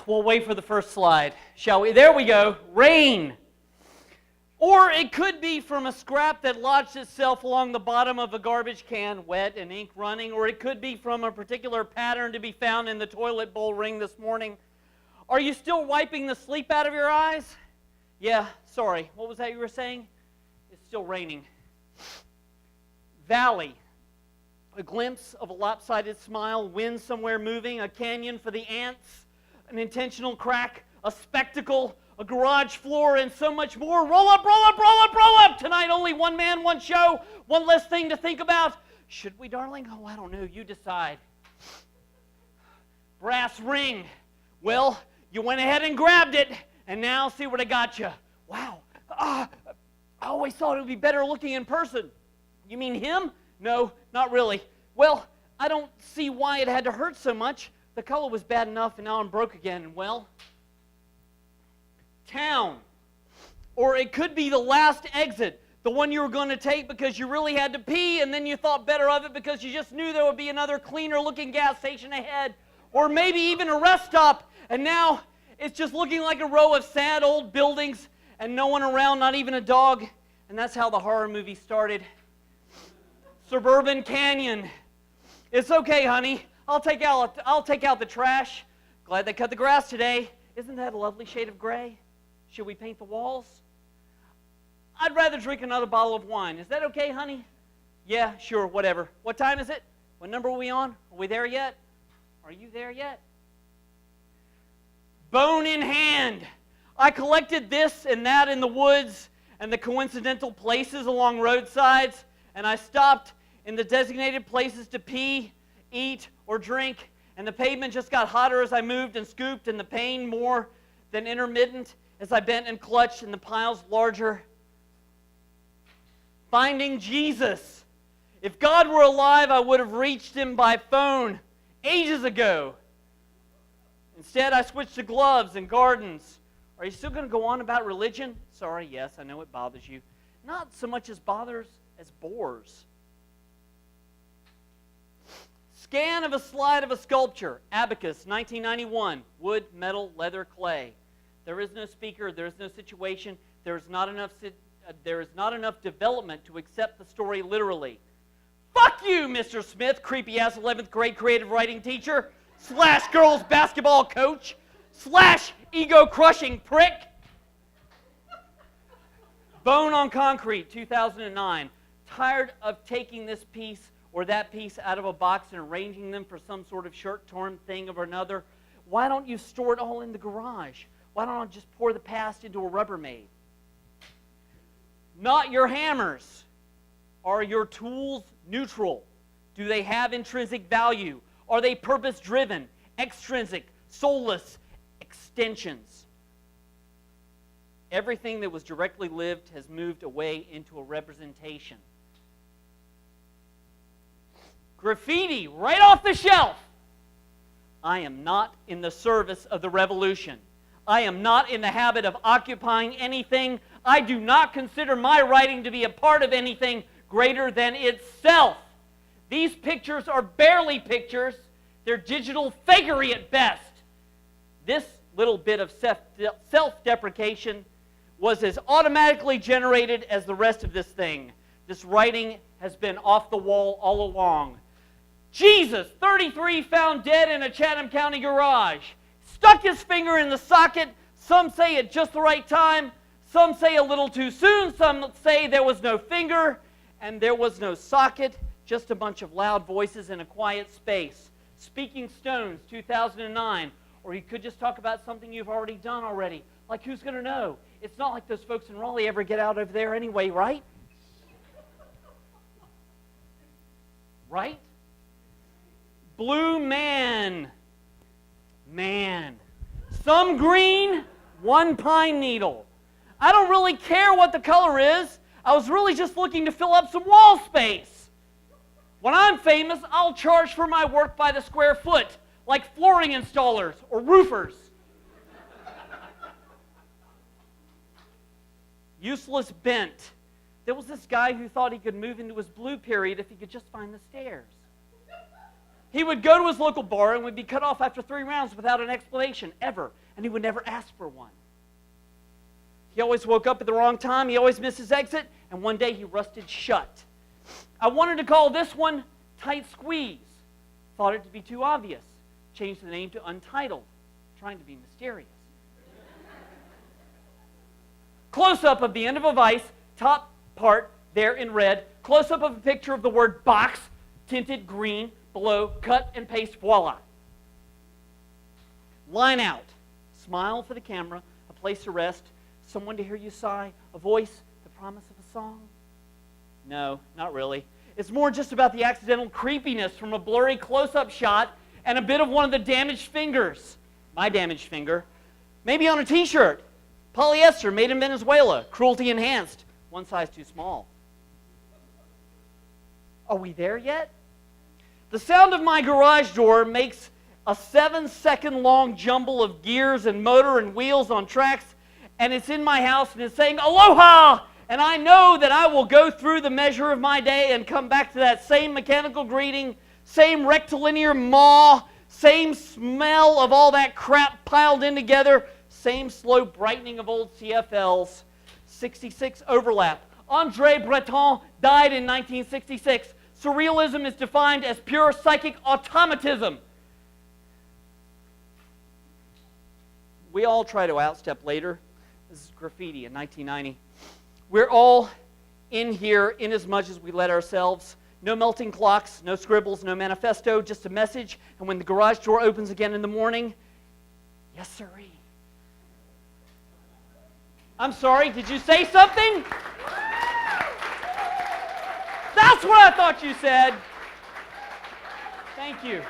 We'll wait for the first slide, shall we? There we go. Rain. Or it could be from a scrap that lodged itself along the bottom of a garbage can, wet and ink running. Or it could be from a particular pattern to be found in the toilet bowl ring this morning. Are you still wiping the sleep out of your eyes? Yeah, sorry. What was that you were saying? It's still raining. Valley. A glimpse of a lopsided smile, wind somewhere moving, a canyon for the ants, an intentional crack, a spectacle, a garage floor, and so much more. Roll up, roll up, roll up, roll up! Tonight only one man, one show, one less thing to think about. Should we, darling? Oh, I don't know. You decide. Brass ring. Well, you went ahead and grabbed it, and now see what I got you. Wow. I always thought it would be better looking in person. You mean him? No, not really. Well, I don't see why it had to hurt so much. The color was bad enough, and now I'm broke again. And well, town. Or it could be the last exit, the one you were going to take because you really had to pee, and then you thought better of it because you just knew there would be another cleaner-looking gas station ahead. Or maybe even a rest stop, and now it's just looking like a row of sad old buildings and no one around, not even a dog. And that's how the horror movie started. Suburban Canyon. It's okay, honey. I'll take out the trash. Glad they cut the grass today. Isn't that a lovely shade of gray? Should we paint the walls? I'd rather drink another bottle of wine. Is that okay, honey? Yeah, sure, whatever. What time is it? What number are we on? Are we there yet? Are you there yet? Bone in hand. I collected this and that in the woods and the coincidental places along roadsides, and I stopped in the designated places to pee, eat, or drink, and the pavement just got hotter as I moved and scooped, and the pain more than intermittent as I bent and clutched, and the piles larger. Finding Jesus. If God were alive, I would have reached him by phone ages ago. Instead, I switched to gloves and gardens. Are you still going to go on about religion? Sorry, yes, I know it bothers you. Not so much as bothers as bores. Scan of a slide of a sculpture. Abacus, 1991. Wood, metal, leather, clay. There is no speaker. There is no situation. There is not enough development to accept the story literally. Fuck you, Mr. Smith, creepy-ass 11th grade creative writing teacher, / girls basketball coach, / ego-crushing prick. Bone on Concrete, 2009. Tired of taking this piece or that piece out of a box and arranging them for some sort of short-term thing or another? Why don't you store it all in the garage? Why don't I just pour the past into a Rubbermaid? Not your hammers. Are your tools neutral? Do they have intrinsic value? Are they purpose-driven, extrinsic, soulless extensions? Everything that was directly lived has moved away into a representation. Graffiti, right off the shelf. I am not in the service of the revolution. I am not in the habit of occupying anything. I do not consider my writing to be a part of anything greater than itself. These pictures are barely pictures. They're digital fakery at best. This little bit of self-deprecation was as automatically generated as the rest of this thing. This writing has been off the wall all along. Jesus, 33, found dead in a Chatham County garage. Stuck his finger in the socket. Some say at just the right time. Some say a little too soon. Some say there was no finger and there was no socket. Just a bunch of loud voices in a quiet space. Speaking Stones, 2009. Or you could just talk about something you've already done already. Like, who's going to know? It's not like those folks in Raleigh ever get out over there anyway, right? Right? Blue man. Man. Some green, one pine needle. I don't really care what the color is. I was really just looking to fill up some wall space. When I'm famous, I'll charge for my work by the square foot, like flooring installers or roofers. Useless bent. There was this guy who thought he could move into his blue period if he could just find the stairs. He would go to his local bar and would be cut off after 3 rounds without an explanation, ever. And he would never ask for one. He always woke up at the wrong time. He always missed his exit. And one day he rusted shut. I wanted to call this one Tight Squeeze. Thought it to be too obvious. Changed the name to Untitled, trying to be mysterious. Close-up of the end of a vise, top part there in red. Close-up of a picture of the word box, tinted green, below, cut and paste, voila. Line out. Smile for the camera, a place to rest, someone to hear you sigh, a voice, the promise of a song. No, not really. It's more just about the accidental creepiness from a blurry close-up shot and a bit of one of the damaged fingers. My damaged finger. Maybe on a t-shirt. Polyester, made in Venezuela. Cruelty enhanced. One size too small. Are we there yet? The sound of my garage door makes a 7-second long jumble of gears and motor and wheels on tracks, and it's in my house and it's saying, Aloha! And I know that I will go through the measure of my day and come back to that same mechanical greeting, same rectilinear maw, same smell of all that crap piled in together, same slow brightening of old CFLs. 66 overlap. André Breton died in 1966. Surrealism is defined as pure psychic automatism. We all try to outstep later. This is graffiti in 1990. We're all in here in as much as we let ourselves. No melting clocks, no scribbles, no manifesto, just a message. And when the garage door opens again in the morning, yes, sirree. I'm sorry, did you say something? That's what I thought you said. Thank you.